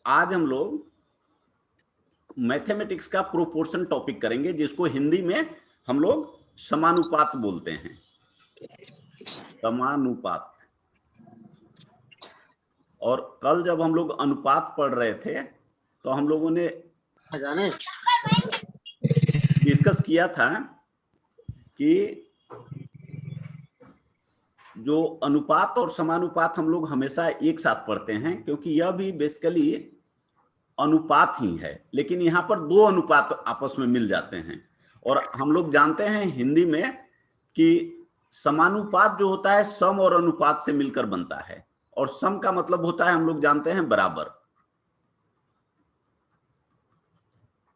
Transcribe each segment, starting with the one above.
आज हम लोग मैथमेटिक्स का प्रोपोर्शन टॉपिक करेंगे, जिसको हिंदी में हम लोग समानुपात बोलते हैं। समानुपात। और कल जब हम लोग अनुपात पढ़ रहे थे तो हम लोगों ने डिस्कस किया था कि जो अनुपात और समानुपात हम लोग हमेशा एक साथ पढ़ते हैं, क्योंकि यह भी बेसिकली अनुपात ही है, लेकिन यहाँ पर दो अनुपात आपस में मिल जाते हैं। और हम लोग जानते हैं हिंदी में कि समानुपात जो होता है सम और अनुपात से मिलकर बनता है, और सम का मतलब होता है हम लोग जानते हैं बराबर,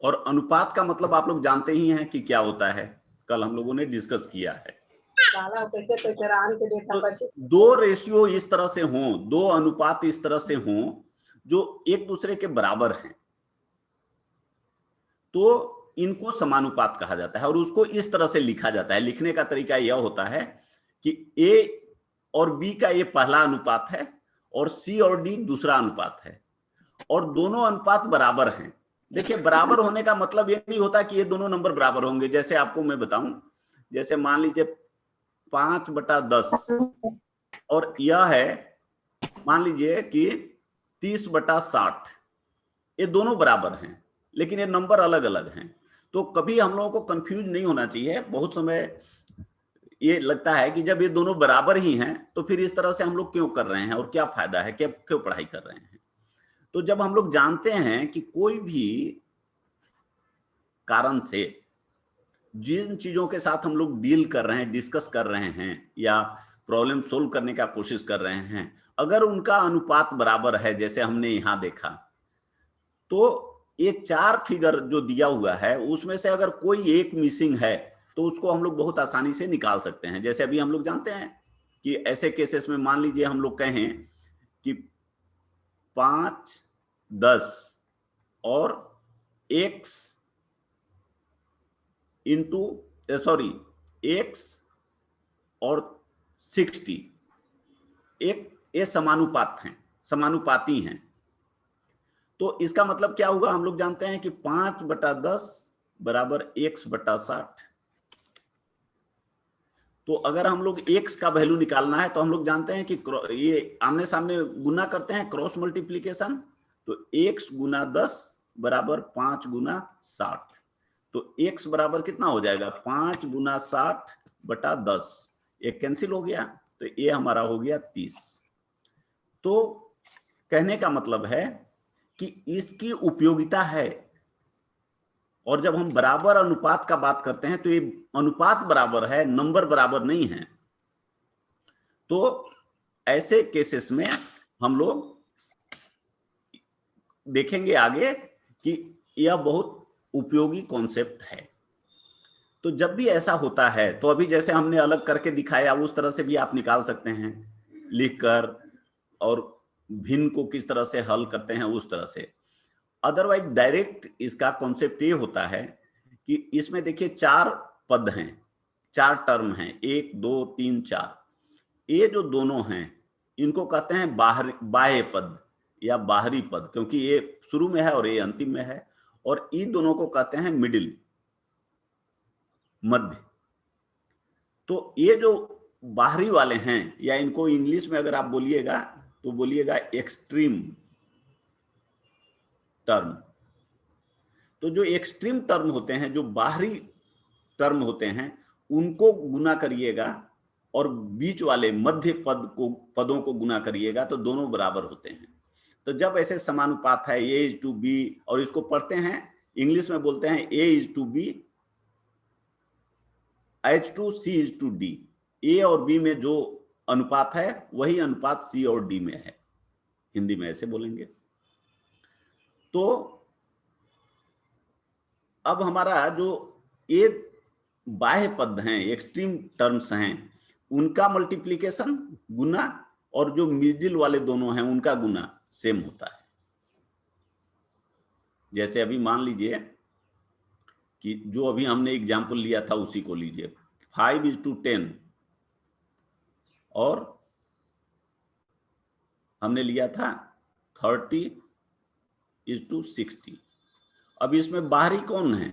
और अनुपात का मतलब आप लोग जानते ही हैं कि क्या होता है, कल हम लोगों ने डिस्कस किया है। तो दो रेशियो इस तरह से हों, दो अनुपात इस तरह से हों जो एक दूसरे के बराबर हैं, तो इनको समानुपात कहा जाता है। और उसको इस तरह से लिखा जाता है। लिखने का तरीका यह होता है कि ए और बी का ये पहला अनुपात है और सी और डी दूसरा अनुपात है, और दोनों अनुपात बराबर हैं। देखिए, बराबर होने का मतलब ये नहीं होता कि ये दोनों नंबर बराबर होंगे। जैसे आपको मैं बताऊं, जैसे मान लीजिए 5/10 और यह है मान लीजिए कि 30/60, ये दोनों बराबर हैं, लेकिन ये नंबर अलग अलग हैं। तो कभी हम लोगों को कंफ्यूज नहीं होना चाहिए। बहुत समय ये लगता है कि जब ये दोनों बराबर ही हैं तो फिर इस तरह से हम लोग क्यों कर रहे हैं और क्या फायदा है, क्यों पढ़ाई कर रहे हैं। तो जब हम लोग जानते हैं कि कोई भी कारण से जिन चीजों के साथ हम लोग डील कर रहे हैं, डिस्कस कर रहे हैं या प्रॉब्लम सोल्व करने का कोशिश कर रहे हैं, अगर उनका अनुपात बराबर है, जैसे हमने यहां देखा, तो ये 4 फिगर जो दिया हुआ है उसमें से अगर कोई एक मिसिंग है तो उसको हम लोग बहुत आसानी से निकाल सकते हैं। जैसे अभी हम लोग जानते हैं कि ऐसे केसेस में मान लीजिए हम लोग कहें कि 5/10 और x इंटू x और 60 ये समानुपात हैं, समानुपाती हैं। तो इसका मतलब क्या होगा, हम लोग जानते हैं कि 5/10 बराबर x/60। तो अगर हम लोग x का वैल्यू निकालना है तो हम लोग जानते हैं कि ये आमने सामने गुना करते हैं, क्रॉस मल्टीप्लीकेशन। तो x गुना 10 बराबर 5 गुना 60। तो x बराबर कितना हो जाएगा, 5 गुना 60/10। ये कैंसिल हो गया, तो ये हमारा हो गया 30। तो कहने का मतलब है कि इसकी उपयोगिता है। और जब हम बराबर अनुपात का बात करते हैं तो ये अनुपात बराबर है, नंबर बराबर नहीं है। तो ऐसे केसेस में हम लोग देखेंगे आगे कि यह बहुत उपयोगी कॉन्सेप्ट है। तो जब भी ऐसा होता है तो अभी जैसे हमने अलग करके दिखाया उस तरह से भी आप निकाल सकते हैं लिखकर, और भिन्न को किस तरह से हल करते हैं उस तरह से। अदरवाइज डायरेक्ट इसका कॉन्सेप्ट ये होता है कि इसमें देखिए 4 पद हैं, 4 टर्म हैं, 1 2 3 4। ये जो दोनों हैं इनको कहते हैं बाह्य पद या बाहरी पद, क्योंकि ये शुरू में है और ये अंतिम में है। और इन दोनों को कहते हैं मिडिल, मध्य। तो ये जो बाहरी वाले हैं, या इनको इंग्लिश में अगर आप बोलिएगा तो बोलिएगा एक्सट्रीम टर्म। तो जो एक्सट्रीम टर्म होते हैं, जो बाहरी टर्म होते हैं, उनको गुना करिएगा और बीच वाले मध्य पदों को गुना करिएगा तो दोनों बराबर होते हैं। तो जब ऐसे समानुपात है A:B, और इसको पढ़ते हैं इंग्लिश में बोलते हैं A:B, H:C:D। A और B में जो अनुपात है वही अनुपात C और D में है, हिंदी में ऐसे बोलेंगे। तो अब हमारा जो ये बाह्य पद हैं, एक्सट्रीम टर्म्स हैं, उनका मल्टीप्लीकेशन गुना, और जो मिडिल वाले दोनों हैं उनका गुना सेम होता है। जैसे अभी मान लीजिए कि जो अभी हमने एग्जाम्पल लिया था उसी को लीजिए, 5:10, और हमने लिया था 30 इज टू 60। अब इसमें बाहरी कौन है,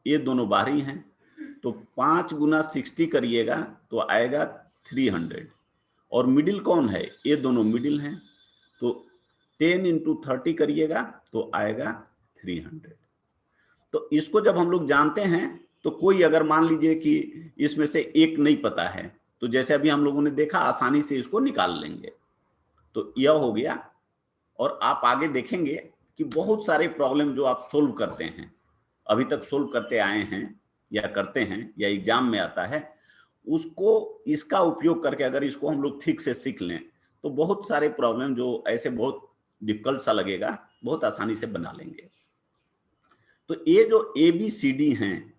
ये दोनों बाहरी हैं, तो 5 गुना 60 करिएगा तो आएगा 300। और मिडिल कौन है, ये दोनों मिडिल हैं, तो 10 इंटू 30 करिएगा तो आएगा 300। तो इसको जब हम लोग जानते हैं तो कोई अगर मान लीजिए कि इसमें से एक नहीं पता है, तो जैसे अभी हम लोगों ने देखा आसानी से इसको निकाल लेंगे। तो यह हो गया। और आप आगे देखेंगे कि बहुत सारे प्रॉब्लम जो आप सोल्व करते हैं, अभी तक सोल्व करते आए हैं या करते हैं या एग्जाम में आता है, उसको इसका उपयोग करके अगर इसको हम लोग ठीक से सीख लें तो बहुत सारे प्रॉब्लम जो ऐसे बहुत डिफिकल्ट सा लगेगा, बहुत आसानी से बना लेंगे। तो ये जो ABCD हैं,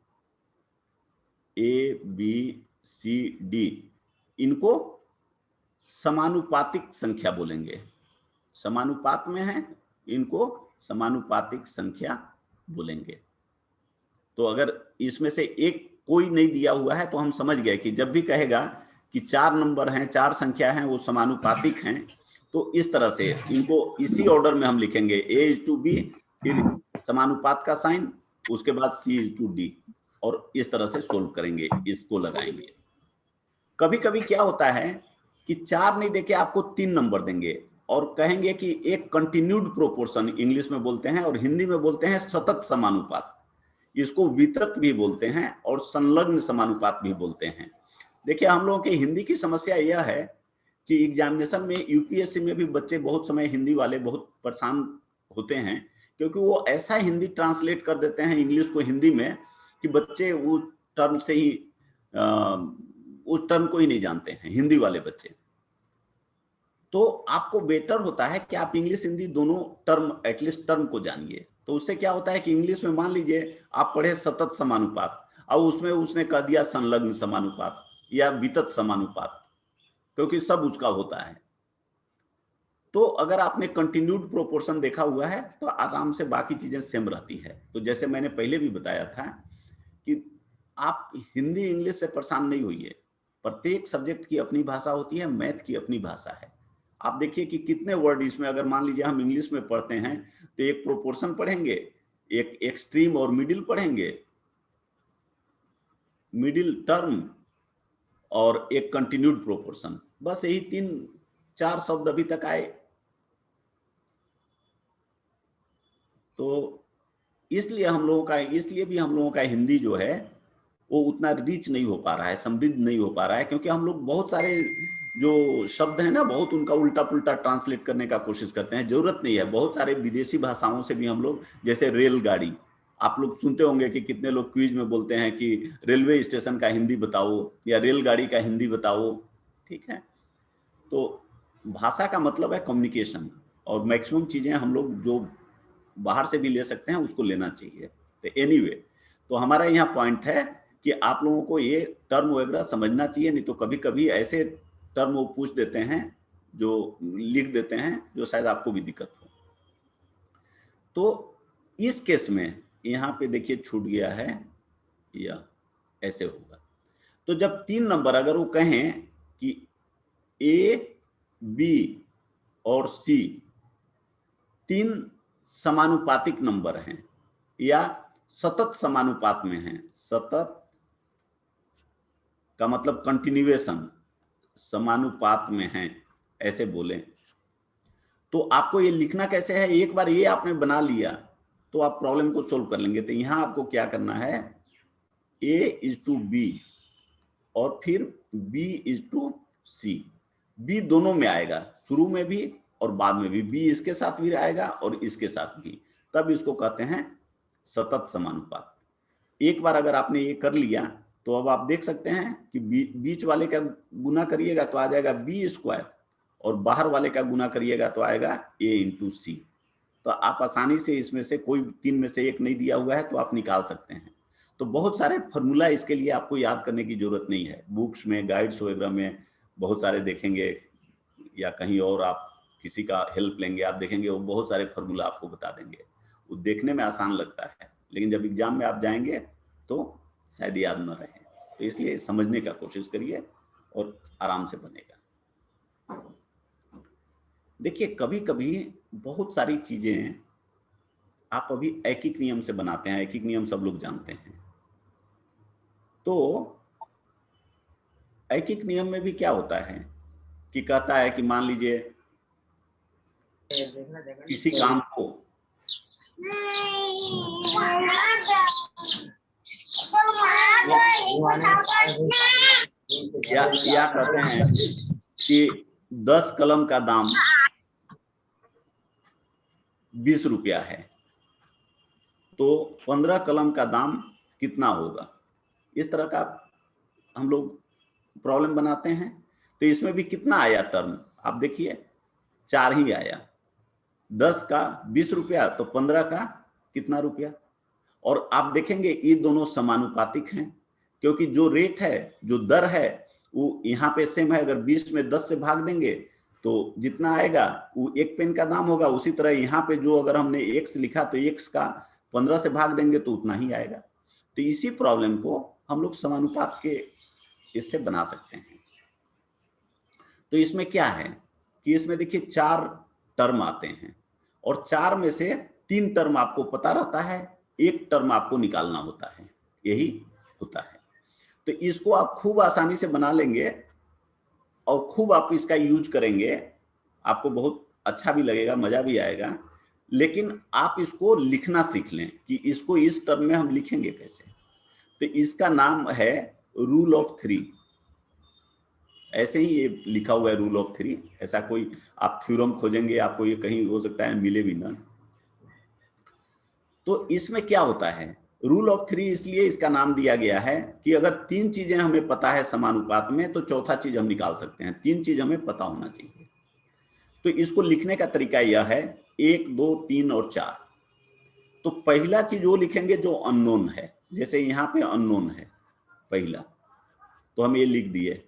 ABCD, इनको समानुपातिक संख्या बोलेंगे। समानुपात में है, इनको समानुपातिक संख्या बोलेंगे। तो अगर इसमें से एक कोई नहीं दिया हुआ है तो हम समझ गए कि जब भी कहेगा कि 4 नंबर हैं, 4 संख्या हैं, वो समानुपातिक हैं, तो इस तरह से इनको इसी ऑर्डर में हम लिखेंगे, A:B, फिर समानुपात का साइन, उसके बाद C:D, और इस तरह से सोल्व करेंगे, इसको लगाएंगे। कभी कभी क्या होता है कि 4 नहीं देके आपको 3 नंबर देंगे और कहेंगे कि एक कंटिन्यूड प्रोपोर्शन इंग्लिश में बोलते हैं और हिंदी में बोलते हैं सतत समानुपात। इसको वितत भी बोलते हैं और संलग्न समानुपात भी बोलते हैं। देखिए, हम लोगों की हिंदी की समस्या यह है कि एग्जामिनेशन में UPSC में भी बच्चे बहुत समय हिंदी वाले बहुत परेशान होते हैं, क्योंकि वो ऐसा हिंदी ट्रांसलेट कर देते हैं इंग्लिश को हिंदी में कि बच्चे वो टर्म से ही उस टर्म को ही नहीं जानते हैं, हिंदी वाले बच्चे। तो आपको बेटर होता है कि आप इंग्लिश हिंदी दोनों टर्म, एटलीस्ट टर्म को जानिए। तो उससे क्या होता है कि इंग्लिश में मान लीजिए आप पढ़े सतत समानुपात, और उसमें उसने कह दिया संलग्न समानुपात या वितत समानुपात, क्योंकि सब उसका होता है। तो अगर आपने कंटिन्यूड प्रोपोर्शन देखा हुआ है तो आराम से बाकी चीजें सेम रहती है। तो जैसे मैंने पहले भी बताया था कि आप हिंदी इंग्लिश से परेशान नहीं होइए, प्रत्येक सब्जेक्ट की अपनी भाषा होती है, मैथ की अपनी भाषा है। आप देखिए कि कितने वर्ड इसमें, अगर मान लीजिए हम इंग्लिश में पढ़ते हैं तो एक प्रोपोर्शन पढ़ेंगे, एक एक्सट्रीम और मिडिल पढ़ेंगे, मिडिल टर्म, और एक कंटिन्यूड प्रोपोर्शन, बस यही 3-4 शब्द अभी तक आए। तो इसलिए भी हम लोगों का हिंदी जो है वो उतना रिच नहीं हो पा रहा है, समृद्ध नहीं हो पा रहा है, क्योंकि हम लोग बहुत सारे जो शब्द है ना, बहुत उनका उल्टा पुल्टा ट्रांसलेट करने का कोशिश करते हैं। जरूरत नहीं है। बहुत सारे विदेशी भाषाओं से भी हम लोग, जैसे रेलगाड़ी, आप लोग सुनते होंगे कि कितने लोग क्विज में बोलते हैं कि रेलवे स्टेशन का हिंदी बताओ या रेलगाड़ी का हिंदी बताओ। ठीक है, तो भाषा का मतलब है कम्युनिकेशन, और मैक्सिमम चीजें हम लोग जो बाहर से भी ले सकते हैं उसको लेना चाहिए। तो एनीवे, तो हमारा यहाँ पॉइंट है कि आप लोगों को ये टर्म वगैरह समझना चाहिए, नहीं तो कभी कभी ऐसे टर्म वो पूछ देते हैं, जो लिख देते हैं, जो शायद आपको भी दिक्कत हो। तो इस केस में यहाँ पे देखिए छूट गया है, या ऐसे होगा। तो जब 3 नंबर अगर वो कहें कि A, B और C 3 समानुपातिक नंबर हैं या सतत समानुपात में हैं, सतत का मतलब कंटिन्यूएशन, समानुपात में हैं, ऐसे बोलें, तो आपको ये लिखना कैसे है। एक बार ये आपने बना लिया तो आप प्रॉब्लम को सोल्व कर लेंगे। तो यहां आपको क्या करना है, A:B और फिर B:C। B दोनों में आएगा, शुरू में भी और बाद में भी। B इसके साथ भी आएगा और इसके साथ भी, तब इसको कहते हैं सतत समानुपात। एक बार अगर आपने ये कर लिया तो अब आप देख सकते हैं कि बीच वाले का गुना करिएगा तो आ जाएगा B², और बाहर वाले का गुना करिएगा तो आएगा A:C। तो आप आसानी से इसमें से कोई 3 में से एक नहीं दिया हुआ है तो आप निकाल सकते हैं। तो बहुत सारे फॉर्मूला इसके लिए आपको याद करने की जरूरत नहीं है। बुक्स में, गाइड्स वगैरह में बहुत सारे देखेंगे, या कहीं और आप किसी का हेल्प लेंगे, आप देखेंगे वो बहुत सारे फॉर्मूला आपको बता देंगे। वो देखने में आसान लगता है, लेकिन जब एग्जाम में आप जाएंगे तो शायद याद न रहे। तो इसलिए समझने का कोशिश करिए और आराम से बनेगा। देखिए, कभी कभी बहुत सारी चीजें आप अभी ऐकिक नियम से बनाते हैं, ऐकिक नियम सब लोग जानते हैं। तो ऐकिक नियम में भी क्या होता है कि कहता है कि मान लीजिए किसी काम को या कहते हैं कि 10 कलम का दाम 20 रुपया है, तो 15 कलम का दाम कितना होगा, इस तरह का हम लोग प्रॉब्लम बनाते हैं। तो इसमें भी कितना आया टर्म, आप देखिए 4 ही आया। 10 का 20 रुपया तो 15 का कितना रुपया। और आप देखेंगे ये दोनों समानुपातिक हैं, क्योंकि जो रेट है, जो दर है, वो यहाँ पे सेम है। अगर 20 में 10 से भाग देंगे तो जितना आएगा वो 1 पेन का दाम होगा। उसी तरह यहाँ पे जो अगर हमने x लिखा तो x का 15 से भाग देंगे तो उतना ही आएगा। तो इसी प्रॉब्लम को हम लोग समानुपात के इससे बना सकते हैं। तो इसमें क्या है कि इसमें देखिए 4 टर्म आते हैं और 4 में से 3 टर्म आपको पता रहता है, 1 टर्म आपको निकालना होता है, यही होता है। तो इसको आप खूब आसानी से बना लेंगे और खूब आप इसका यूज करेंगे, आपको बहुत अच्छा भी लगेगा, मजा भी आएगा। लेकिन आप इसको लिखना सीख लें कि इसको इस टर्म में हम लिखेंगे कैसे। तो इसका नाम है रूल ऑफ 3। ऐसे ही ये लिखा हुआ है रूल ऑफ 3। ऐसा कोई आप थ्योरम खोजेंगे आपको ये कहीं हो सकता है मिले भी ना। तो इसमें क्या होता है, रूल ऑफ 3 इसलिए इसका नाम दिया गया है कि अगर 3 चीजें हमें पता है समानुपात में तो चौथा चीज हम निकाल सकते हैं। 3 चीज हमें पता होना चाहिए। तो इसको लिखने का तरीका यह है 1, 2, 3 और 4। तो पहला चीज वो लिखेंगे जो अननोन है, जैसे यहाँ पे अननोन है पहला, तो हम ये लिख दिए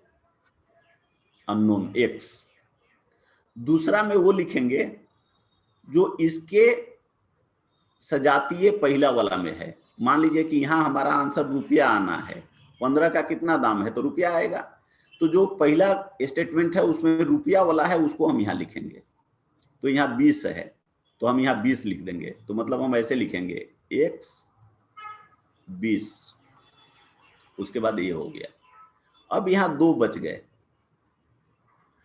अननोन x। दूसरा में वो लिखेंगे जो इसके सजातीय पहला वाला में है। मान लीजिए कि यहाँ हमारा आंसर रुपया आना है, 15 का कितना दाम है तो रुपया आएगा। तो जो पहला स्टेटमेंट है उसमें रुपया वाला है उसको हम यहाँ लिखेंगे। तो यहाँ 20 है तो हम यहाँ 20 लिख देंगे। तो मतलब हम ऐसे लिखेंगे x 20, उसके बाद ये हो गया। अब यहाँ 2 बच गए।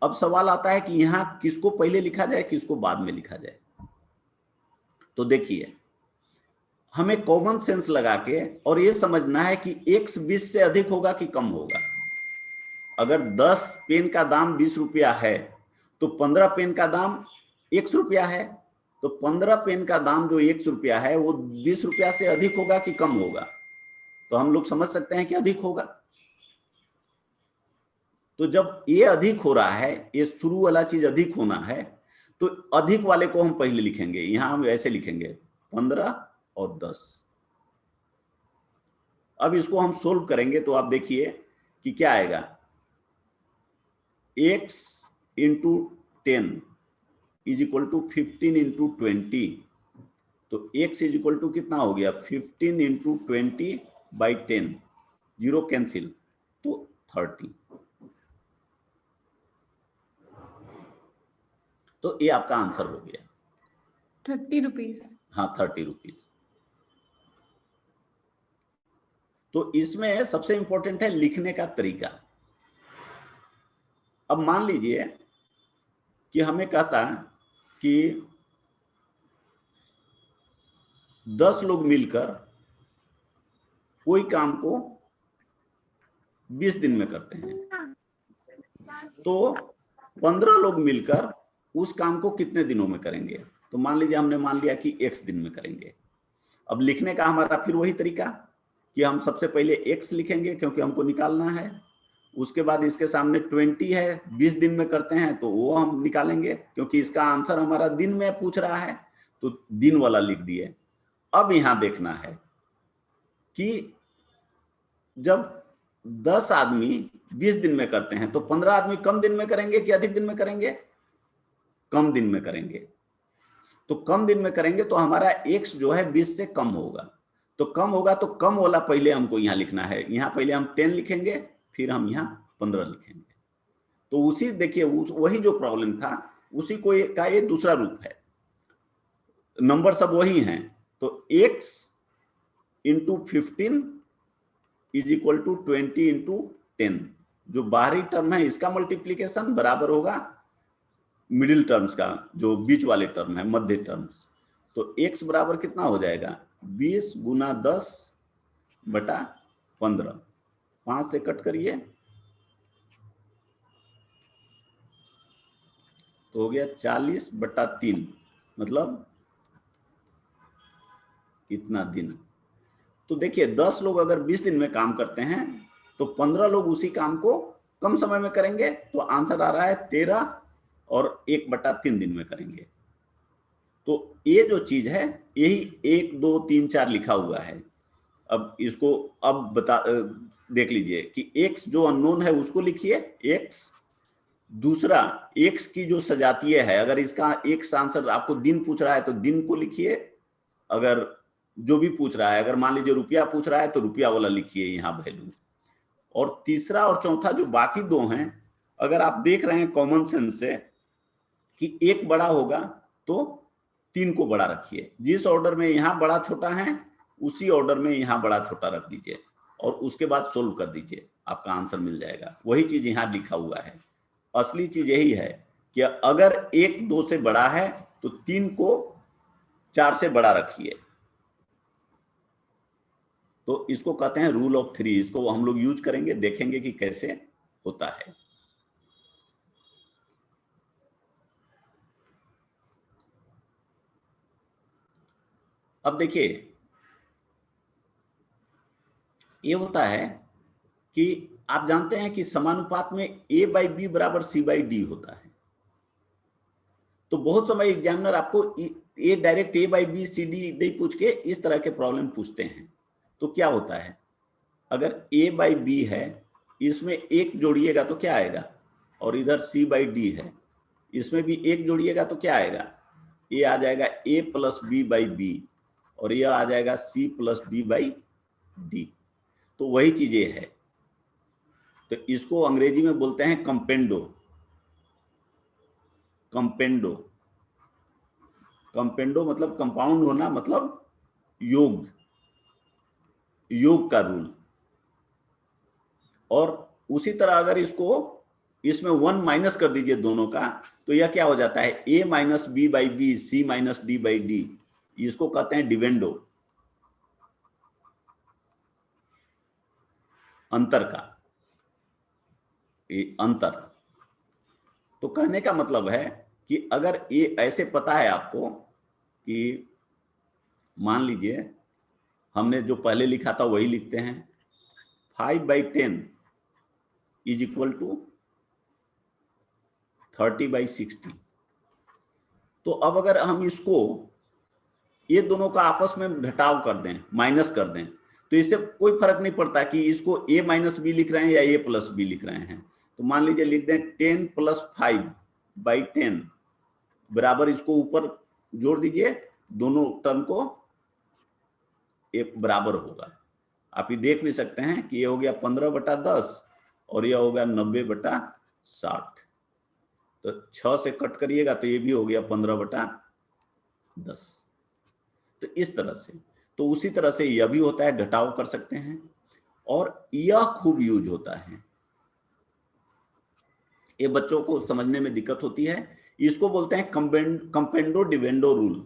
अब सवाल आता है कि यहाँ किसको पहले लिखा जाए किसको बाद में लिखा जाए। तो देखिए हमें कॉमन सेंस लगा के और ये समझना है कि x 20 से अधिक होगा कि कम होगा। अगर 10 पेन का दाम 20 रुपया है तो 15 पेन का दाम 1 रुपया है। तो 15 पेन का दाम जो 1 रुपया है वो 20 रुपया से अधिक होगा कि कम होगा। तो हम लोग समझ सकते हैं कि अधिक होगा। तो जब ये अधिक हो रहा है, ये शुरू वाला चीज अधिक होना है, तो अधिक वाले को हम पहले लिखेंगे। यहां हम ऐसे लिखेंगे 15 और 10। अब इसको हम सोल्व करेंगे तो आप देखिए कि क्या आएगा, x into 10 is equal to 15 into 20। तो x इज इक्वल टू कितना हो गया 15 इंटू 20 बाई 10, 0 कैंसिल तो 30। तो ये आपका आंसर हो गया 30 रुपीज। हाँ 30 रुपीज। तो इसमें सबसे इंपॉर्टेंट है लिखने का तरीका। अब मान लीजिए कि हमें कहता है कि 10 लोग मिलकर कोई काम को 20 दिन में करते हैं, तो 15 लोग मिलकर उस काम को कितने दिनों में करेंगे। तो मान लीजिए हमने मान लिया कि x दिन में करेंगे। अब लिखने का हमारा फिर वही तरीका कि हम सबसे पहले x लिखेंगे क्योंकि हमको निकालना है। उसके बाद इसके सामने 20 है, 20 दिन में करते हैं तो वो हम निकालेंगे क्योंकि इसका आंसर हमारा दिन में पूछ रहा है तो दिन वाला लिख दिए। अब यहां देखना है कि जब 10 आदमी 20 दिन में करते हैं तो 15 आदमी कम दिन में करेंगे कि अधिक दिन में करेंगे, कम दिन में करेंगे। तो कम दिन में करेंगे तो हमारा x जो है 20 से कम होगा। तो कम होगा तो कम वाला पहले हमको यहाँ लिखना है। यहाँ पहले हम 10 लिखेंगे फिर हम यहाँ 15 लिखेंगे। तो उसी देखिए वही जो प्रॉब्लम था उसी को का ये दूसरा रूप है। नंबर सब वही हैं तो x into 15 is equal to 20 into 10। जो बाहरी टर्म है इसका मल्टीप्लीकेशन बराबर होगा मिडिल टर्म्स का, जो बीच वाले टर्म है, मध्य टर्म्स। तो x बराबर कितना हो जाएगा, 20 गुना 10 बटा 15। 5 से कट करिए तो हो गया 40 बटा 3, मतलब इतना दिन। तो देखिए 10 लोग अगर 20 दिन में काम करते हैं तो 15 लोग उसी काम को कम समय में करेंगे। तो आंसर आ रहा है 13 और 1/3 दिन में करेंगे। तो ये जो चीज है यही 1 2 3 4 लिखा हुआ है। अब इसको अब देख लीजिए कि x जो अननोन है उसको लिखिए x। दूसरा x की जो सजातीय है, अगर इसका x आंसर आपको दिन पूछ रहा है तो दिन को लिखिए, अगर जो भी पूछ रहा है, अगर मान लीजिए रुपया पूछ रहा है तो रुपया वाला लिखिए यहाँ वैल्यू। और तीसरा और चौथा जो बाकी दो हैं, अगर आप देख रहे हैं कॉमन सेंस से कि एक बड़ा होगा तो 3 को बड़ा रखिए। जिस ऑर्डर में यहाँ बड़ा छोटा है उसी ऑर्डर में यहाँ बड़ा छोटा रख दीजिए और उसके बाद सोल्व कर दीजिए, आपका आंसर मिल जाएगा। वही चीज यहाँ लिखा हुआ है। असली चीज यही है कि अगर 1 2 से बड़ा है तो 3 को 4 से बड़ा रखिए। तो इसको कहते हैं रूल ऑफ 3। इसको हम लोग यूज करेंगे, देखेंगे कि कैसे होता है। अब देखिए ये होता है कि आप जानते हैं कि समानुपात में a/b बराबर c/d होता है। तो बहुत समय एग्जामिनर आपको ये डायरेक्ट a/b c/d नहीं पूछ के इस तरह के प्रॉब्लम पूछते हैं। तो क्या होता है, अगर a/b है, इसमें 1 जोड़िएगा तो क्या आएगा, और इधर c/d है, इसमें भी 1 जोड़िएगा तो क्या आएगा, ये आ जाएगा a प्लस b/b और यह आ जाएगा c प्लस d/d। तो वही चीज ये है। तो इसको अंग्रेजी में बोलते हैं कंपेंडो। कंपेंडो, कंपेंडो मतलब कंपाउंड होना, मतलब योग, योग का रूल। और उसी तरह अगर इसको इसमें 1 माइनस कर दीजिए दोनों का, तो यह क्या हो जाता है, a minus b/b c minus d/d। इसको कहते हैं डिवेंडो, अंतर का अंतर। तो कहने का मतलब है कि अगर ये ऐसे पता है आपको कि मान लीजिए हमने जो पहले लिखा था वही लिखते हैं, 5/10 इज इक्वल टू 30/60। तो अब अगर हम इसको ये दोनों का आपस में घटाव कर दें, माइनस कर दें, तो इससे कोई फर्क नहीं पड़ता कि इसको a माइनस बी लिख रहे हैं या a प्लस बी लिख रहे हैं। तो मान लीजिए लिख दें 10 + 5/10 बराबर, इसको ऊपर जोड़ दीजिए, दोनों टर्म को एक बराबर होगा। आप ये देख भी सकते हैं कि ये हो गया 15/10 और यह हो गया 90/60। तो 6 से कट करिएगा तो ये भी हो गया 15/10। तो इस तरह से, तो उसी तरह से यह भी होता है, घटाव कर सकते हैं। और यह खूब यूज होता है, ये बच्चों को समझने में दिक्कत होती है। इसको बोलते हैं कंपेंडो डिवेंडो रूल।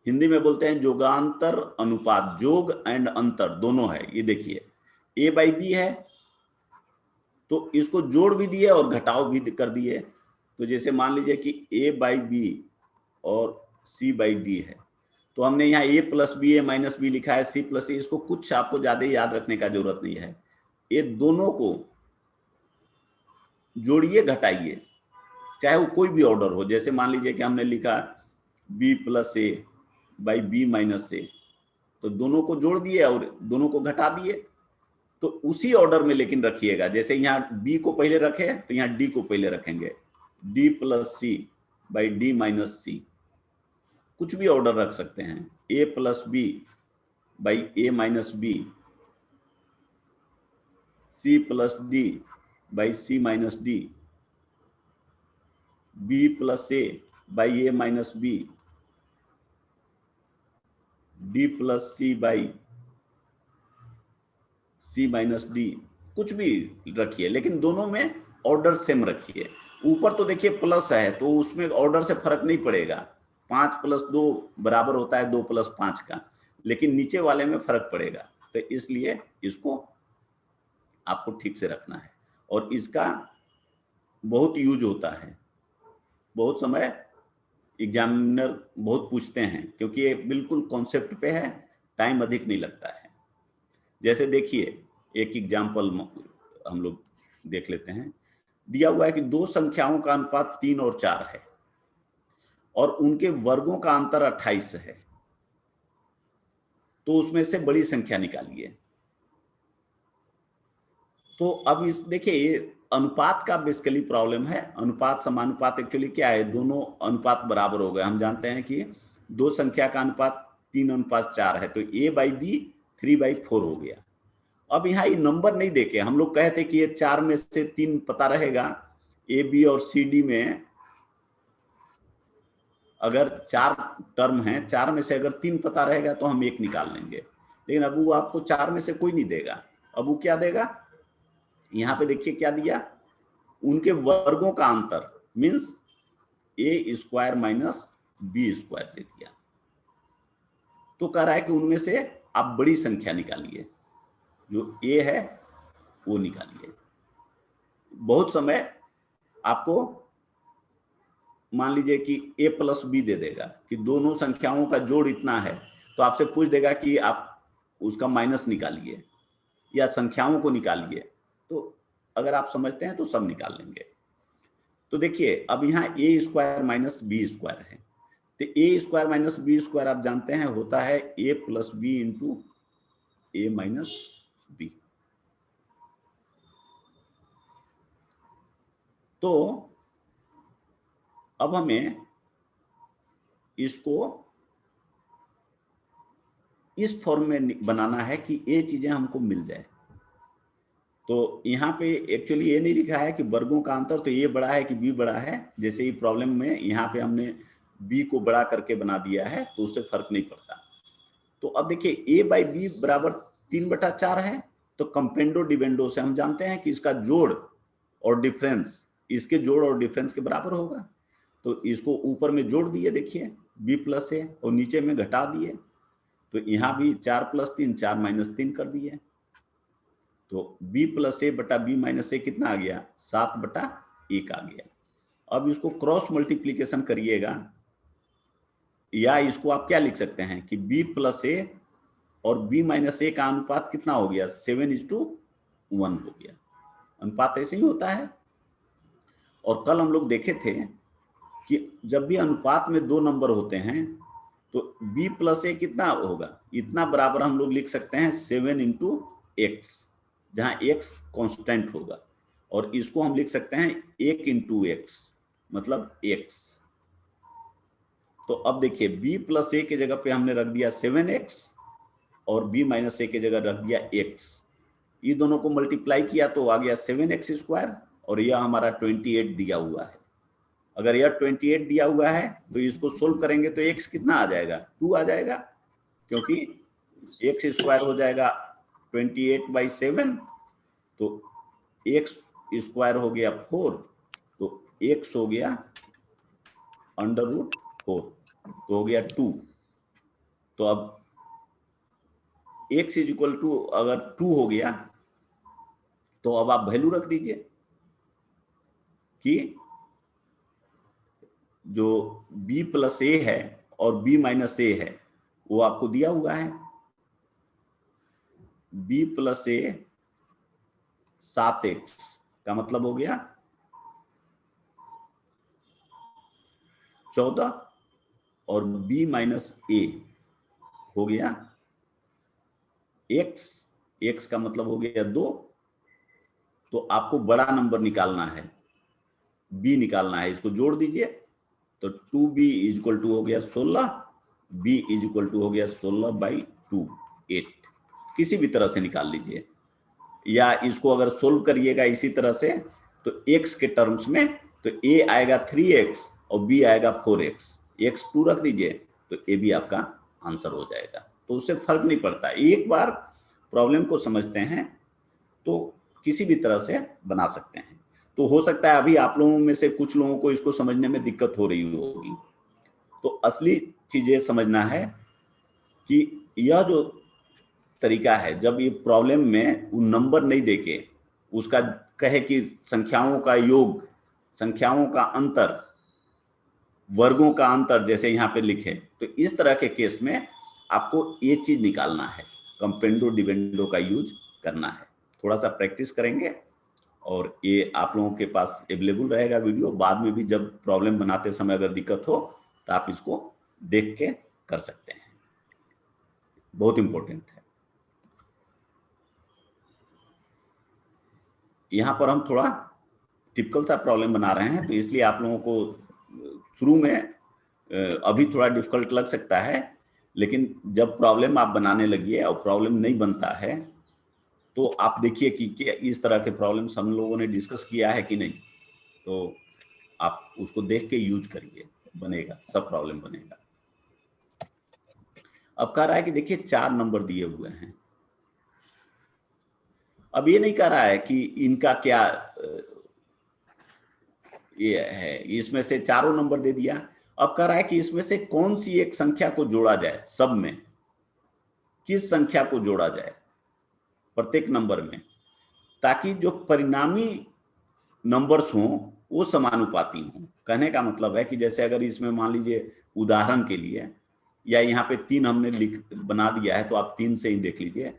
हिंदी में बोलते हैं जोगांतर अनुपात, जोग एंड अंतर दोनों है। ये देखिए a/b है तो इसको जोड़ भी दिए और घटाव भी कर दिए। तो जैसे मान लीजिए कि a/b और c/d है, तो हमने यहाँ a plus B a minus B लिखा है, c प्लस ए। इसको कुछ आपको ज्यादा याद रखने का जरूरत नहीं है। ये दोनों को जोड़िए, घटाइए, चाहे वो कोई भी ऑर्डर हो। जैसे मान लीजिए कि हमने लिखा b plus A by B minus A, तो दोनों को जोड़ दिए और दोनों को घटा दिए। तो उसी ऑर्डर में लेकिन रखिएगा, जैसे यहाँ b को पहले रखे तो यहाँ d को पहले रखेंगे, d plus C by D minus C. कुछ भी ऑर्डर रख सकते हैं, a plus B by A minus B, c plus D by C minus D, b plus A by A minus B, D plus C by C minus D, कुछ भी रखिए, लेकिन दोनों में ऑर्डर सेम रखिए। ऊपर तो देखिए प्लस है तो उसमें ऑर्डर से फर्क नहीं पड़ेगा, 5 + 2 बराबर होता है 2 + 5 का, लेकिन नीचे वाले में फर्क पड़ेगा, तो इसलिए इसको आपको ठीक से रखना है। और इसका बहुत यूज होता है, बहुत समय एग्जामिनर बहुत पूछते हैं, क्योंकि ये बिल्कुल कॉन्सेप्ट पे है, टाइम अधिक नहीं लगता है। जैसे देखिए एक एग्जाम्पल हम लोग देख लेते हैं। दिया हुआ है कि दो संख्याओं का अनुपात 3 और 4 है और उनके वर्गों का अंतर 28 है, तो उसमें से बड़ी संख्या निकालिए। तो अब इस देखिए ये अनुपात का बेसिकली प्रॉब्लम है। अनुपात समानुपात एक्चुअली क्या है, दोनों अनुपात बराबर हो गए। हम जानते हैं कि दो संख्या का अनुपात 3:4 है, तो a/b 3/4 हो गया। अब यहाँ ये नंबर नहीं देके हम लोग कहते कि ये 4 में से 3 पता रहेगा, ए बी और सी डी में अगर 4 टर्म हैं, 4 में से अगर 3 पता रहेगा तो हम 1 निकाल लेंगे। लेकिन अब वो आपको 4 में से कोई नहीं देगा। अब वो क्या देगा, यहाँ पे देखिए क्या दिया, उनके वर्गों का अंतर मीन्स a² माइनस b² दे दिया। तो कह रहा है कि उनमें से आप बड़ी संख्या निकालिए, जो a है वो निकालिए। बहुत समय आपको मान लीजिए कि a + b दे देगा कि दोनों संख्याओं का जोड़ इतना है, तो आपसे पूछ देगा कि आप उसका माइनस निकालिए या संख्याओं को निकालिए। तो अगर आप समझते हैं तो सब निकाल लेंगे। तो देखिए अब यहाँ a² माइनस b² है, तो a² माइनस b² आप जानते हैं होता है a + b into a minus b। तो अब हमें इसको इस फॉर्म में बनाना है कि ये चीजें हमको मिल जाए। तो यहाँ पे एक्चुअली ये नहीं लिखा है कि वर्गों का अंतर तो ये बड़ा है कि बी बड़ा है, जैसे ही प्रॉब्लम में यहाँ पे हमने बी को बड़ा करके बना दिया है तो उससे फर्क नहीं पड़ता। तो अब देखिए a/b बराबर 3/4 है, तो कंपेंडो डिवेंडो से हम जानते हैं कि इसका जोड़ और डिफरेंस इसके जोड़ और डिफरेंस के बराबर होगा। तो इसको ऊपर में जोड़ दिए देखिए b + a और नीचे में घटा दिए, तो यहाँ भी 4 + 3 4 - 3 कर दिए, तो b + a बटा b - a कितना आ गया, 7/1 आ गया। अब इसको क्रॉस मल्टीप्लीकेशन करिएगा, या इसको आप क्या लिख सकते हैं कि b + a और b - a का अनुपात कितना हो गया, 7:1 हो गया। अनुपात ऐसे ही होता है। और कल हम लोग देखे थे कि जब भी अनुपात में दो नंबर होते हैं तो b + a कितना होगा, इतना बराबर हम लोग लिख सकते हैं 7 × x, जहां x कांस्टेंट होगा, और इसको हम लिख सकते हैं 1 × x मतलब x। तो अब देखिए b + a की जगह पे हमने रख दिया 7x और b - a की जगह रख दिया x। ये दोनों को मल्टीप्लाई किया तो आ गया 7x² और यह हमारा 28 दिया हुआ है। अगर यह 28 दिया हुआ है तो इसको सोल्व करेंगे तो x कितना आ जाएगा, 2 आ जाएगा, क्योंकि x² हो जाएगा 28/7, तो x² हो गया 4, तो x हो गया √4, तो हो गया 2। तो अब x = अगर 2 हो गया तो अब आप वैल्यू रख दीजिए कि जो b + a है और b - a है वो आपको दिया हुआ है। b + a 7x का मतलब हो गया 14 और b - a हो गया x का मतलब हो गया 2। तो आपको बड़ा नंबर निकालना है, b निकालना है, इसको जोड़ दीजिए तो 2b = हो गया 16, b = हो गया 16/2 8। किसी भी तरह से निकाल लीजिए, या इसको अगर सोल्व करिएगा इसी तरह से तो x के टर्म्स में तो a आएगा 3x और b आएगा 4x, x 2 रख दीजिए तो a भी आपका आंसर हो जाएगा। तो उससे फर्क नहीं पड़ता। एक बार प्रॉब्लम को समझते हैं तो किसी भी तरह से बना सकते हैं। तो हो सकता है अभी आप लोगों में से कुछ लोगों को इसको समझने में दिक्कत हो रही होगी। तो असली चीज ये समझना है कि यह जो तरीका है, जब ये प्रॉब्लम में वो नंबर नहीं देके उसका कहे कि संख्याओं का योग, संख्याओं का अंतर, वर्गों का अंतर जैसे यहाँ पे लिखे, तो इस तरह के केस में आपको ये चीज निकालना है, कंपेंडो डिवेंडो का यूज करना है। थोड़ा सा प्रैक्टिस करेंगे और ये आप लोगों के पास अवेलेबल रहेगा वीडियो। बाद में भी जब प्रॉब्लम बनाते समय अगर दिक्कत हो तो आप इसको देख के कर सकते हैं, बहुत इंपॉर्टेंट है। यहाँ पर हम थोड़ा टिपिकल सा प्रॉब्लम बना रहे हैं, तो इसलिए आप लोगों को शुरू में अभी थोड़ा डिफिकल्ट लग सकता है, लेकिन जब प्रॉब्लम आप बनाने लगिए और प्रॉब्लम नहीं बनता है तो आप देखिए कि इस तरह के प्रॉब्लम्स हम लोगों ने डिस्कस किया है कि नहीं, तो आप उसको देख के यूज करिए, बनेगा, सब प्रॉब्लम बनेगा। अब कह रहा है कि देखिए 4 नंबर दिए हुए हैं। अब ये नहीं कह रहा है कि इनका क्या ये है, इसमें से चारों नंबर दे दिया। अब कह रहा है कि इसमें से कौन सी एक संख्या को जोड़ा जाए, सब में किस संख्या को जोड़ा जाए प्रत्येक नंबर में, ताकि जो परिणामी नंबर्स हों वो समानुपाती हों। कहने का मतलब है कि जैसे अगर इसमें मान लीजिए उदाहरण के लिए, या यहाँ पे 3 हमने बना दिया है, तो आप 3 से ही देख लीजिए।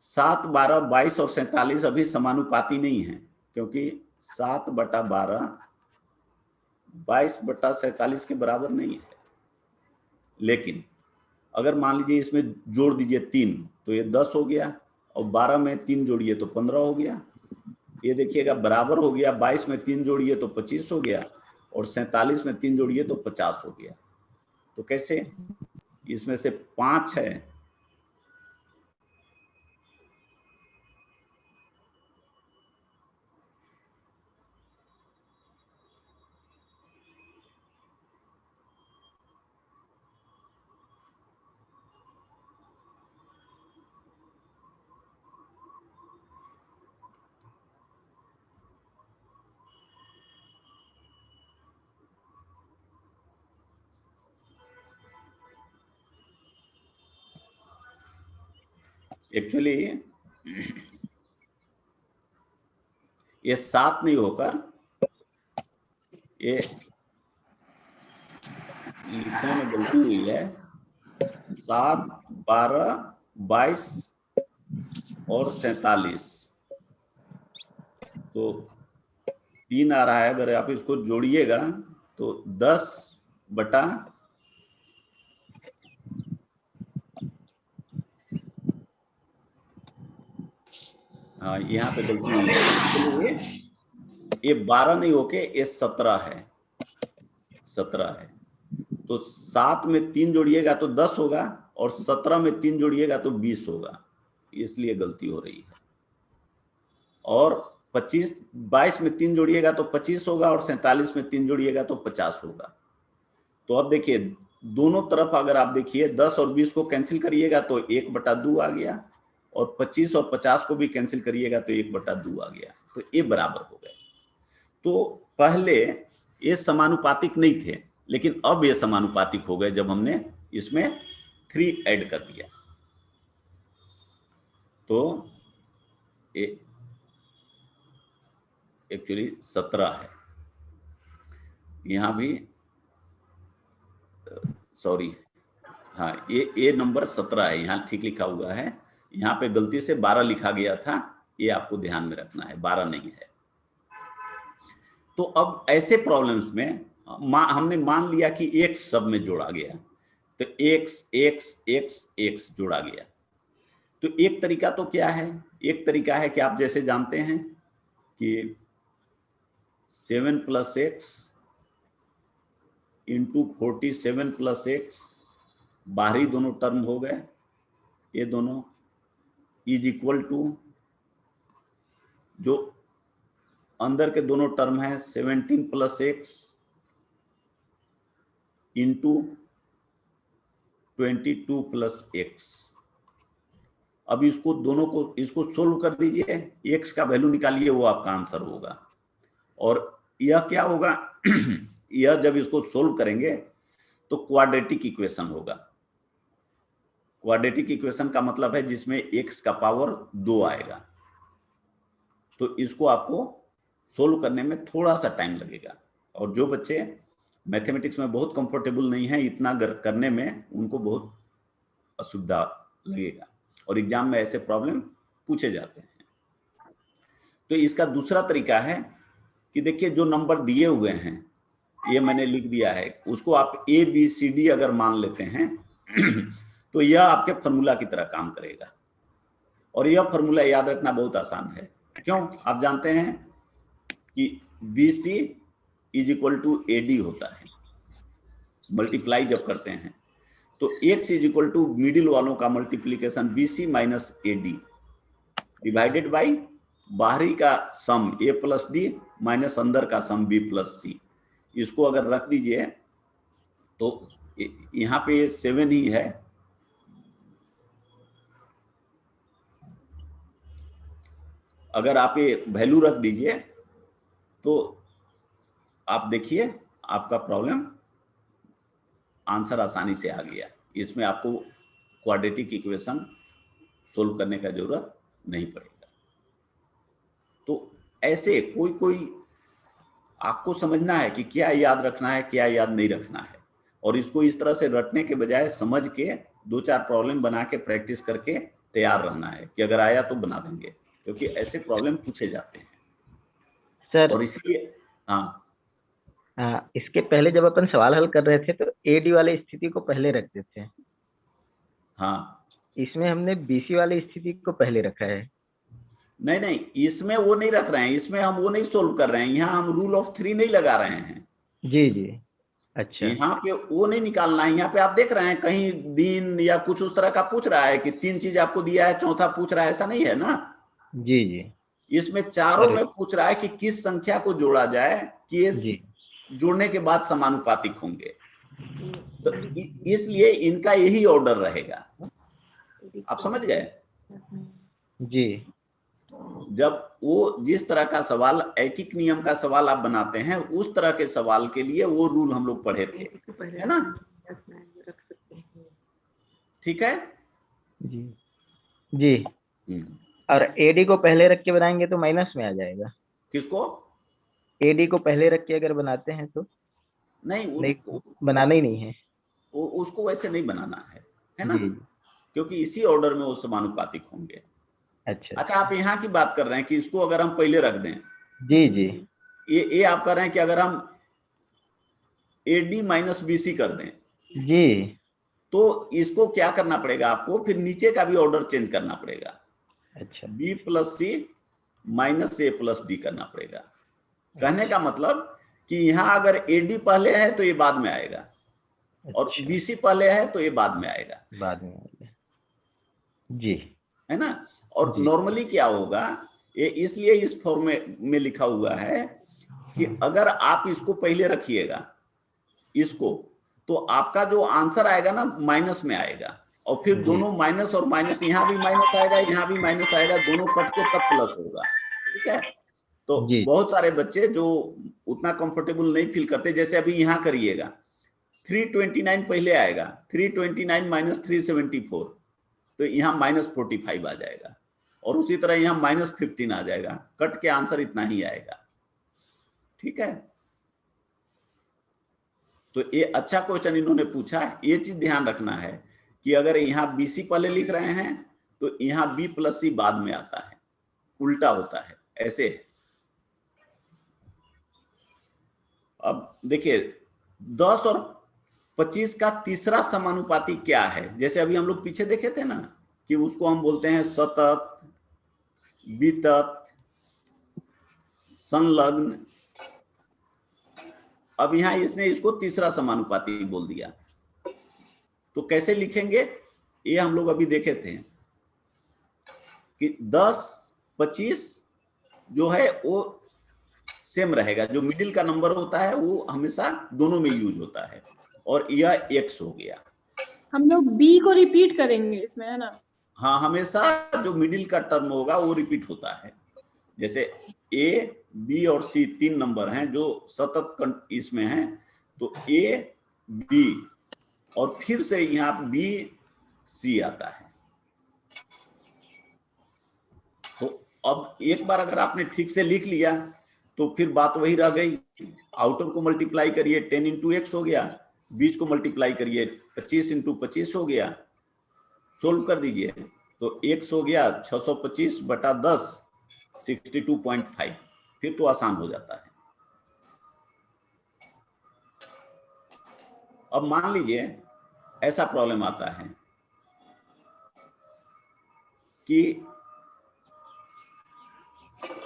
7, 12, 22 और 47 अभी समानुपाती नहीं है, क्योंकि 7/12 22/47 के बराबर नहीं है। लेकिन अगर मान लीजिए इसमें जोड़ दीजिए 3, तो ये 10 हो गया, और 12 में 3 जोड़िए तो 15 हो गया। ये देखिएगा बराबर हो गया, 22 में 3 जोड़िए तो 25 हो गया, और 47 में 3 जोड़िए तो 50 हो गया। तो कैसे, इसमें से 5 है, एक्चुअली ये 7 नहीं होकर ये लिखने में गलती हुई है। 7, 12, 22 और 47, तो 3 आ रहा है। अगर आप इसको जोड़िएगा तो 10 बटा, हाँ यहाँ पे गलती हुई है, ये 12 नहीं होके ये 17 है, 17 है। तो 7 में 3 जोड़िएगा तो 10 होगा, और 17 में 3 जोड़िएगा तो 20 होगा, इसलिए गलती हो रही है। और 22 में 3 जोड़िएगा तो 25 होगा, और 47 में 3 जोड़िएगा तो 50 होगा। तो अब देखिए दोनों तरफ अगर आप देखिए 10 और 20 को कैंसिल करिएगा तो 1/2 आ गया, और 25 और 50 को भी कैंसिल करिएगा तो 1/2 आ गया, तो ये बराबर हो गए। तो पहले ये समानुपातिक नहीं थे, लेकिन अब ये समानुपातिक हो गए जब हमने इसमें 3 ऐड कर दिया। तो एक्चुअली 17 है, यहां भी सॉरी, हाँ ये नंबर 17 है, यहाँ ठीक लिखा हुआ है। यहाँ पे गलती से 12 लिखा गया था, ये आपको ध्यान में रखना है, 12 नहीं है। तो अब ऐसे प्रॉब्लम्स में हमने मान लिया कि x सब में जोड़ा गया, तो x x x x जोड़ा गया। तो एक तरीका तो क्या है, एक तरीका है कि आप जैसे जानते हैं कि 7 + x × 47 + x, बाहरी दोनों टर्म हो गए, ये दोनों इज इक्वल टू जो अंदर के दोनों टर्म है 17 + x × 22 प्लस एक्स। अब इसको दोनों को इसको सोल्व कर दीजिए, एक्स का वैल्यू निकालिए, वो आपका आंसर होगा। और यह क्या होगा यह जब इसको सोल्व करेंगे तो क्वाड्रेटिक इक्वेशन होगा। क्वाड्रेटिक इक्वेशन का मतलब है जिसमें एक्स का पावर 2 आएगा। तो इसको आपको सोल्व करने में थोड़ा सा टाइम लगेगा, और जो बच्चे मैथमेटिक्स में बहुत कंफर्टेबल नहीं है, इतना करने में उनको बहुत असुविधा लगेगा, और एग्जाम में ऐसे प्रॉब्लम पूछे जाते हैं। तो इसका दूसरा तरीका है कि देखिए जो नंबर दिए हुए हैं, ये मैंने लिख दिया है, उसको आप ए बी सी डी अगर मान लेते हैं तो यह आपके फॉर्मूला की तरह काम करेगा। और यह फॉर्मूला याद रखना बहुत आसान है। क्यों? आप जानते हैं कि B C is equal to A D होता है, मल्टीप्लाई जब करते हैं तो X is equal to middle वालों का multiplication B C minus A D divided by बाहरी का sum A plus D minus अंदर का सम बी प्लस सी। इसको अगर रख दीजिए तो यहाँ पे 7 ही है, अगर आप ये वैल्यू रख दीजिए तो आप देखिए आपका प्रॉब्लम आंसर आसानी से आ गया। इसमें आपको क्वाड्रेटिक इक्वेशन सोल्व करने का जरूरत नहीं पड़ेगा। तो ऐसे कोई कोई आपको समझना है कि क्या याद रखना है, क्या याद नहीं रखना है, और इसको इस तरह से रटने के बजाय समझ के 2-4 प्रॉब्लम बना के प्रैक्टिस करके तैयार रहना है कि अगर आया तो बना देंगे, क्योंकि ऐसे प्रॉब्लम पूछे जाते हैं सर। और इसलिए इसके पहले जब अपन सवाल हल कर रहे थे तो एडी वाली स्थिति को पहले रखते थे। हाँ, इसमें हमने बीसी वाली स्थिति को पहले रखा है। नहीं, इसमें वो नहीं रख रहे हैं, इसमें हम वो नहीं सोल्व कर रहे हैं, यहाँ हम रूल ऑफ 3 नहीं लगा रहे हैं। जी जी, अच्छा। यहाँ पे वो नहीं निकालना है। यहाँ पे आप देख रहे हैं कहीं दिन या कुछ उस तरह का पूछ रहा है कि 3 चीज आपको दिया है, चौथा पूछ रहा है, ऐसा नहीं है ना। जी जी, इसमें चारों में पूछ रहा है कि किस संख्या को जोड़ा जाए कि ये जोड़ने के बाद समानुपातिक होंगे। तो इसलिए इनका यही ऑर्डर रहेगा। आप समझ गए? जी। जब वो जिस तरह का सवाल, ऐकिक नियम का सवाल आप बनाते हैं, उस तरह के सवाल के लिए वो रूल हम लोग पढ़े थे, है ना? ठीक है जी जी। और एडी को पहले रख के बनाएंगे तो माइनस में आ जाएगा। किसको? एडी को पहले रख के अगर बनाते हैं तो नहीं, बनाना ही नहीं है, उसको वैसे नहीं बनाना है ना? जी। क्योंकि इसी ऑर्डर में वो समानुपातिक होंगे। अच्छा, आप यहाँ की बात कर रहे हैं कि इसको अगर हम पहले रख दें। जी जी, ये आप कर रहे हैं कि अगर हम AD माइनस BC कर दें जी, तो इसको क्या करना पड़ेगा आपको? फिर नीचे का भी ऑर्डर चेंज करना पड़ेगा। अच्छा, B plus C minus A plus D करना पड़ेगा। कहने का मतलब कि यहाँ अगर AD पहले है तो ये बाद में आएगा, और BC पहले है तो ये बाद में आएगा, जी, है ना? और नॉर्मली क्या होगा, ये इसलिए इस फॉर्मेट में लिखा हुआ है कि अगर आप इसको पहले रखिएगा इसको, तो आपका जो आंसर आएगा ना माइनस में आएगा, और फिर दोनों माइनस और माइनस, यहाँ भी माइनस आएगा, यहाँ भी माइनस आएगा, दोनों कट के तब प्लस होगा। ठीक है? तो बहुत सारे बच्चे जो उतना कंफर्टेबल नहीं फील करते, जैसे अभी यहाँ करिएगा, 329 पहले आएगा, 329 माइनस 374, तो यहाँ माइनस 45 आ जाएगा, और उसी तरह यहाँ माइनस 15 आ जाएगा, कट के आंसर इतना ही आएगा। ठीक है? तो ये अच्छा क्वेश्चन इन्होंने पूछा है। ये चीज ध्यान रखना है कि अगर यहाँ BC पहले लिख रहे हैं तो यहाँ B प्लस C बाद में आता है, उल्टा होता है, ऐसे है। अब देखिए 10 और 25 का तीसरा समानुपाती क्या है? जैसे अभी हम लोग पीछे देखे थे ना कि उसको हम बोलते हैं सतत, वितत, संलग्न। अब यहां इसने इसको तीसरा समानुपाती बोल दिया, तो कैसे लिखेंगे? ये हम लोग अभी देखे थे कि 10-25 जो है वो सेम रहेगा, जो मिडिल का नंबर होता है वो हमेशा दोनों में यूज होता है, और यह x हो गया। हम लोग बी को रिपीट करेंगे इसमें, है ना? हाँ, हमेशा जो मिडिल का टर्म होगा वो रिपीट होता है। जैसे ए, बी और सी 3 नंबर हैं जो सतत इसमें हैं, तो ए, बी और फिर से यहाँ बी, सी आता है। तो अब एक बार अगर आपने ठीक से लिख लिया तो फिर बात वही रह गई, आउटर को मल्टीप्लाई करिए 10 इंटू एक्स हो गया, बीच को मल्टीप्लाई करिए 25 इंटू 25 हो गया, सोल्व कर दीजिए तो एक्स हो गया 625 बटा 10 62.5, फिर तो आसान हो जाता है। अब मान लीजिए ऐसा प्रॉब्लम आता है कि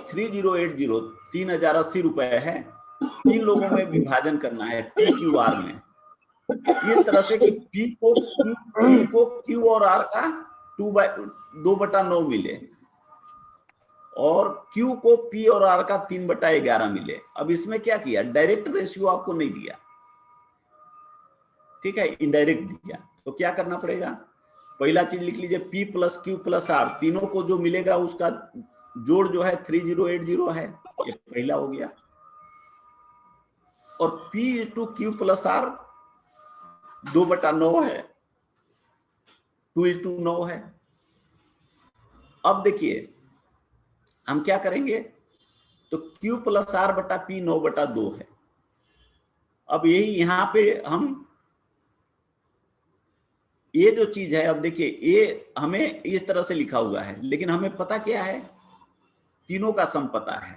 3080 3080 रुपए है, 3 लोगों में विभाजन करना है पी क्यू आर में, इस तरह से कि पी को क्यू और आर का 2/9 मिले और Q को P और R का 3/11 मिले। अब इसमें क्या किया, डायरेक्ट रेशियो आपको नहीं दिया, ठीक है, इनडायरेक्ट दिया। तो क्या करना पड़ेगा, पहला चीज लिख लीजिए P plus Q plus R, तीनों को जो मिलेगा उसका जोड़ जो है 3080 है, ये पहला हो गया। और P is to Q plus R 2/9 है, 2:9 है। अब देखिए हम क्या करेंगे, तो Q प्लस R बटा P 9/2 है। अब यही यहां पे हम ये जो चीज है, अब देखिए ये हमें इस तरह से लिखा हुआ है, लेकिन हमें पता क्या है, तीनों का सम पता है।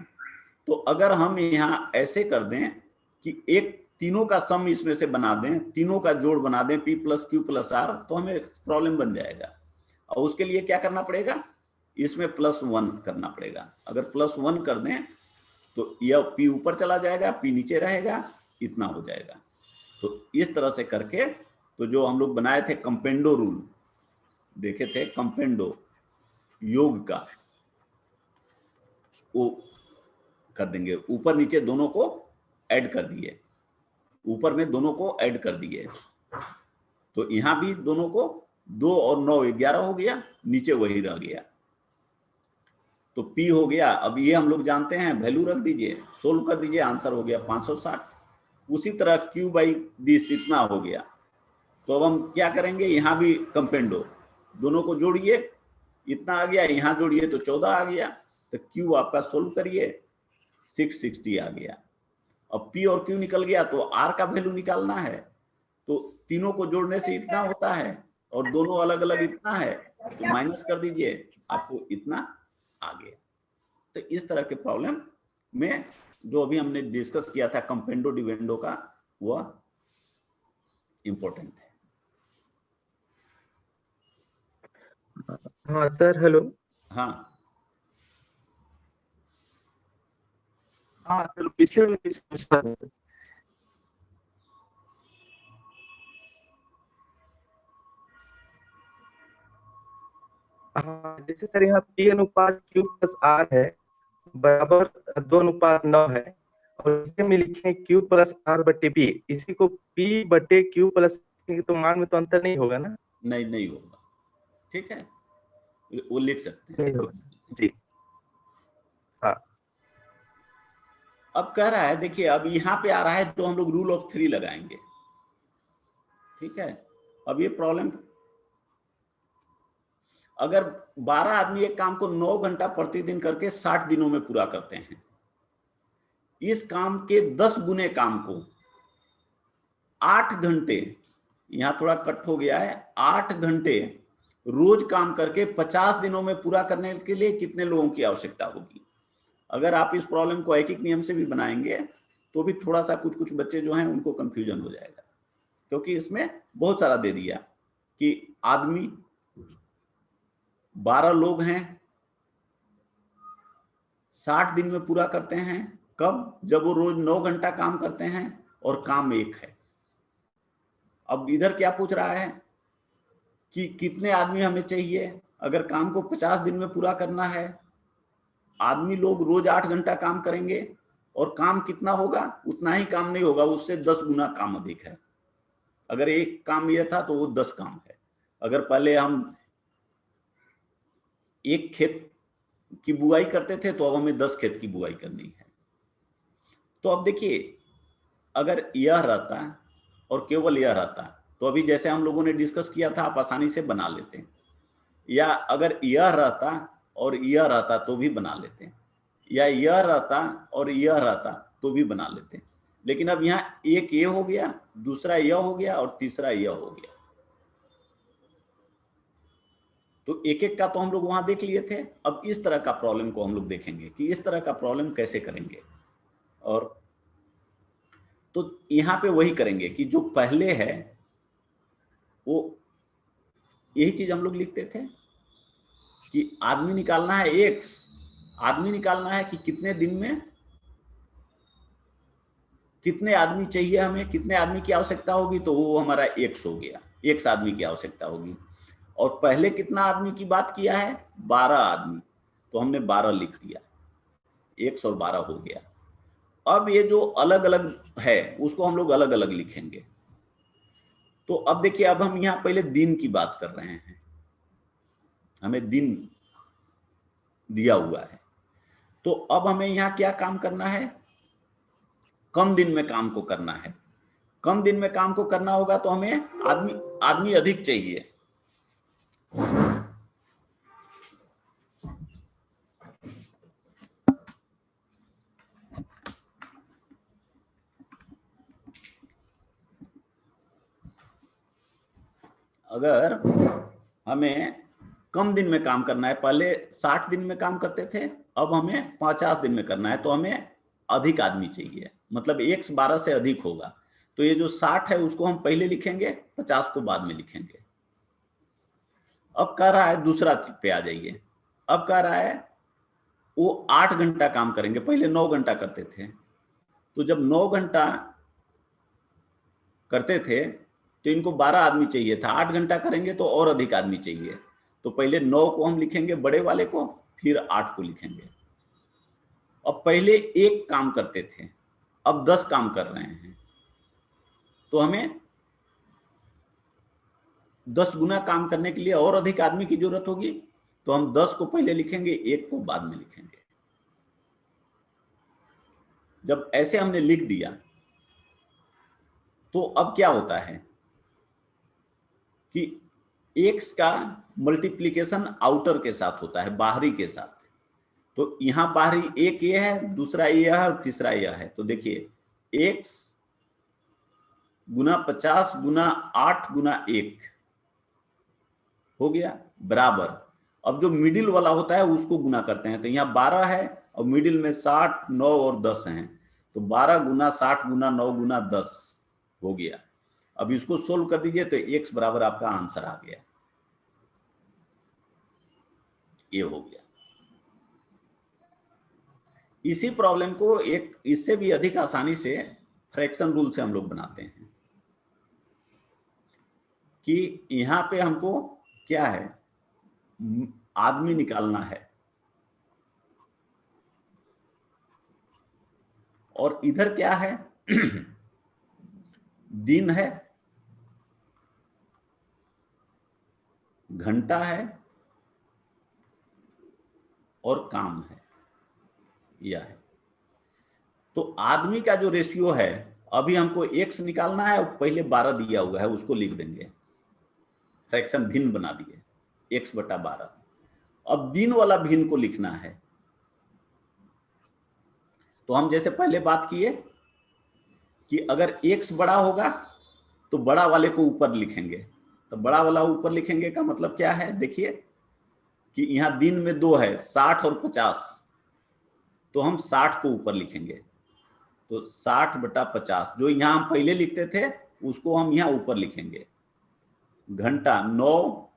तो अगर हम यहां ऐसे कर दें कि एक तीनों का सम इसमें से बना दें, तीनों का जोड़ बना दें P plus Q plus R, तो हमें प्रॉब्लम बन जाएगा। और उसके लिए क्या करना पड़ेगा, इसमें +1 करना पड़ेगा। अगर +1 कर दें तो यह P ऊपर चला जाएगा, P नीचे रहेगा, इतना हो जाएगा। तो इस तरह से करके तो जो हम लोग बनाए थे कंपेंडो रूल, देखे थे कंपेंडो योग का, वो कर देंगे, ऊपर नीचे दोनों को ऐड कर दिए, ऊपर में दोनों को ऐड कर दिए, तो यहां भी दोनों को 2 और 9 11 हो गया, नीचे वही रह गया, तो P हो गया। अब ये हम लोग जानते हैं, वैल्यू रख दीजिए, सोल्व कर दीजिए, आंसर हो गया 560। उसी तरह Q बाई दिस इतना हो गया। तो अब हम क्या करेंगे, यहाँ भी कंपेंडो, दोनों को जोड़िए, इतना आ गया, यहाँ जोड़िए तो 14 आ गया, तो Q आपका सोल्व करिए 660 आ गया। अब P और Q निकल गया तो R का वैल्यू निकालना है, तो तीनों को जोड़ने से इतना होता है और दोनों अलग अलग इतना है, तो माइनस कर दीजिए, आपको इतना आ गया। तो इस तरह के प्रॉब्लम में जो अभी हमने डिस्कस किया था कंपेंडो डिवेंडो का, वह इंपॉर्टेंट है। हाँ सर, हेलो। हाँ हाँ चलो, पिछले में किस पूछना है? हाँ जैसे सर यहाँ P अनुपात Q प्लस R है बराबर 2:9 है, और इसे में लिखे Q प्लस R बटे P, इसी को P बटे Q प्लस, तो मान में तो अंतर नहीं होगा ना? नहीं होगा, ठीक है, वो लिख सकते हैं, नहीं होगा जी। हाँ अब कह रहा है, देखिए अब यहाँ पे आ रहा है तो हम लोग रूल ऑफ 3 लगाएंगे, ठीक है। अब ये प्रॉब्लम, अगर 12 आदमी एक काम को 9 घंटा प्रतिदिन करके 60 दिनों में पूरा करते हैं, इस काम के 10 गुने काम को 8 घंटे, यहां थोड़ा कट हो गया है, 8 घंटे रोज काम करके 50 दिनों में पूरा करने के लिए कितने लोगों की आवश्यकता होगी। अगर आप इस प्रॉब्लम को एक नियम से भी बनाएंगे तो भी थोड़ा सा कुछ बच्चे जो हैं उनको कंफ्यूजन हो जाएगा, क्योंकि इसमें बहुत सारा दे दिया कि आदमी 12 लोग हैं, 60 दिन में पूरा करते हैं, कब, जब वो रोज 9 घंटा काम करते हैं और काम एक है। अब इधर क्या पूछ रहा है कि कितने आदमी हमें चाहिए, अगर काम को 50 दिन में पूरा करना है, आदमी लोग रोज 8 घंटा काम करेंगे और काम कितना होगा, उतना ही काम नहीं होगा, उससे 10 गुना काम अधिक है। अगर एक काम ये था तो वो 10 काम है। अगर पहले हम एक खेत की बुआई करते थे तो अब हमें 10 खेत की बुआई करनी है। तो अब देखिए, अगर यह रहता और केवल यह रहता तो अभी जैसे हम लोगों ने डिस्कस किया था आप आसानी से बना लेते हैं, या अगर यह रहता और यह रहता तो भी बना लेते हैं, या यह रहता और यह रहता तो भी बना लेते हैं। लेकिन अब यहाँ एक ये हो गया, दूसरा यह हो गया और तीसरा यह हो गया। तो एक एक का तो हम लोग वहां देख लिए थे। अब इस तरह का प्रॉब्लम को हम लोग देखेंगे कि इस तरह का प्रॉब्लम कैसे करेंगे। और तो यहां पे वही करेंगे कि जो पहले है वो यही चीज हम लोग लिखते थे कि आदमी निकालना है एक्स, आदमी निकालना है कि कितने दिन में कितने आदमी चाहिए, हमें कितने आदमी की आवश्यकता होगी, तो वो हमारा एक्स हो गया, एक्स आदमी की आवश्यकता होगी। और पहले कितना आदमी की बात किया है, 12 आदमी, तो हमने 12 लिख दिया, एक्स और 12 हो गया। अब ये जो अलग अलग है उसको हम लोग अलग अलग लिखेंगे। तो अब देखिए, अब हम यहाँ पहले दिन की बात कर रहे हैं, हमें दिन दिया हुआ है। तो अब हमें यहाँ क्या काम करना है, कम दिन में काम को करना है। कम दिन में काम को करना होगा तो हमें आदमी अधिक चाहिए। अगर हमें कम दिन में काम करना है, पहले 60 दिन में काम करते थे, अब हमें 50 दिन में करना है, तो हमें अधिक आदमी चाहिए, मतलब x 12 से अधिक होगा। तो ये जो 60 है उसको हम पहले लिखेंगे, 50 को बाद में लिखेंगे। अब कह रहा है, दूसरा पे आ जाइए। अब कह रहा है वो 8 घंटा काम करेंगे, पहले 9 घंटा करते थे। तो जब 9 घंटा करते थे तो इनको 12 आदमी चाहिए था, 8 घंटा करेंगे तो और अधिक आदमी चाहिए। तो पहले 9 को हम लिखेंगे बड़े वाले को, फिर 8 को लिखेंगे। अब पहले एक काम करते थे, अब 10 काम कर रहे हैं, तो हमें 10 गुना काम करने के लिए और अधिक आदमी की जरूरत होगी। तो हम 10 को पहले लिखेंगे, 1 को बाद में लिखेंगे। जब ऐसे हमने लिख दिया तो अब क्या होता है कि x का मल्टीप्लिकेशन आउटर के साथ होता है, बाहरी के साथ। तो यहां बाहरी एक ये है, दूसरा ये है और तीसरा यह है। तो देखिए, x गुना 50 गुना 8 गुना 1 हो गया बराबर। अब जो मिडिल वाला होता है उसको गुना करते हैं। तो यहाँ 12 है और मिडिल में 60, 9 और 10 हैं, तो 12 गुना 60 गुना 9 गुना 10 हो गया। अब इसको सोल्व कर दीजिए तो x बराबर आपका आंसर आ गया, ये हो गया। इसी प्रॉब्लम को एक इससे भी अधिक आसानी से फ्रैक्शन रूल से हम लोग बनाते हैं कि यहां पे हमको क्या है, आदमी निकालना है और इधर क्या है दिन है, घंटा है और काम है, यह है। तो आदमी का जो रेशियो है, अभी हमको x निकालना है, पहले 12 दिया हुआ है उसको लिख देंगे, फ्रैक्शन भिन्न बना दिए, x बटा 12। अब दिन वाला भिन्न को लिखना है, तो हम जैसे पहले बात किए कि अगर x बड़ा होगा तो बड़ा वाले को ऊपर लिखेंगे। तो बड़ा वाला ऊपर लिखेंगे का मतलब क्या है, देखिए कि यहां दिन में 2 है, 60 और 50, तो हम 60 को ऊपर लिखेंगे। तो 60 बटा 50 जो यहां हम पहले लिखते थे उसको हम यहां ऊपर लिखेंगे। घंटा 9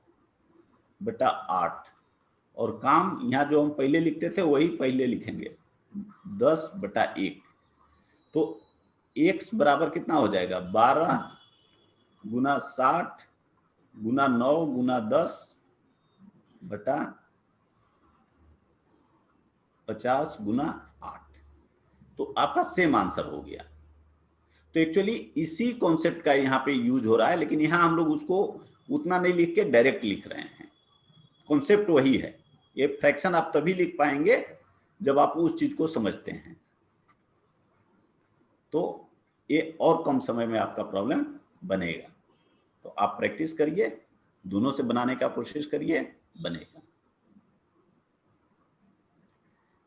बटा 8 और काम यहां जो हम पहले लिखते थे वही पहले लिखेंगे, 10 बटा 1। तो x बराबर कितना हो जाएगा, 12 गुना 60 गुना 9 गुना 10 बटा 50 गुना 8। तो आपका सेम आंसर हो गया। तो एक्चुअली इसी कॉन्सेप्ट का यहाँ पे यूज हो रहा है, लेकिन यहाँ हम लोग उसको उतना नहीं लिख के डायरेक्ट लिख रहे हैं। कॉन्सेप्ट वही है। ये फ्रैक्शन आप तभी लिख पाएंगे जब आप उस चीज को समझते हैं। तो ये और कम समय में आपका प्रॉब्लम बनेगा। तो आप प्रैक्टिस करिए, दोनों से बनाने का कोशिश करिए, बनेगा।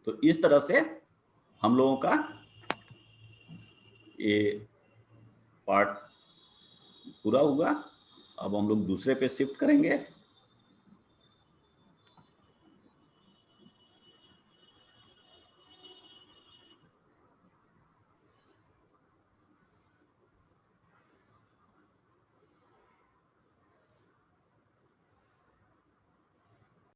तो इस तरह से हम लोगों का ये पार्ट पूरा हुआ। अब हम लोग दूसरे पे शिफ्ट करेंगे।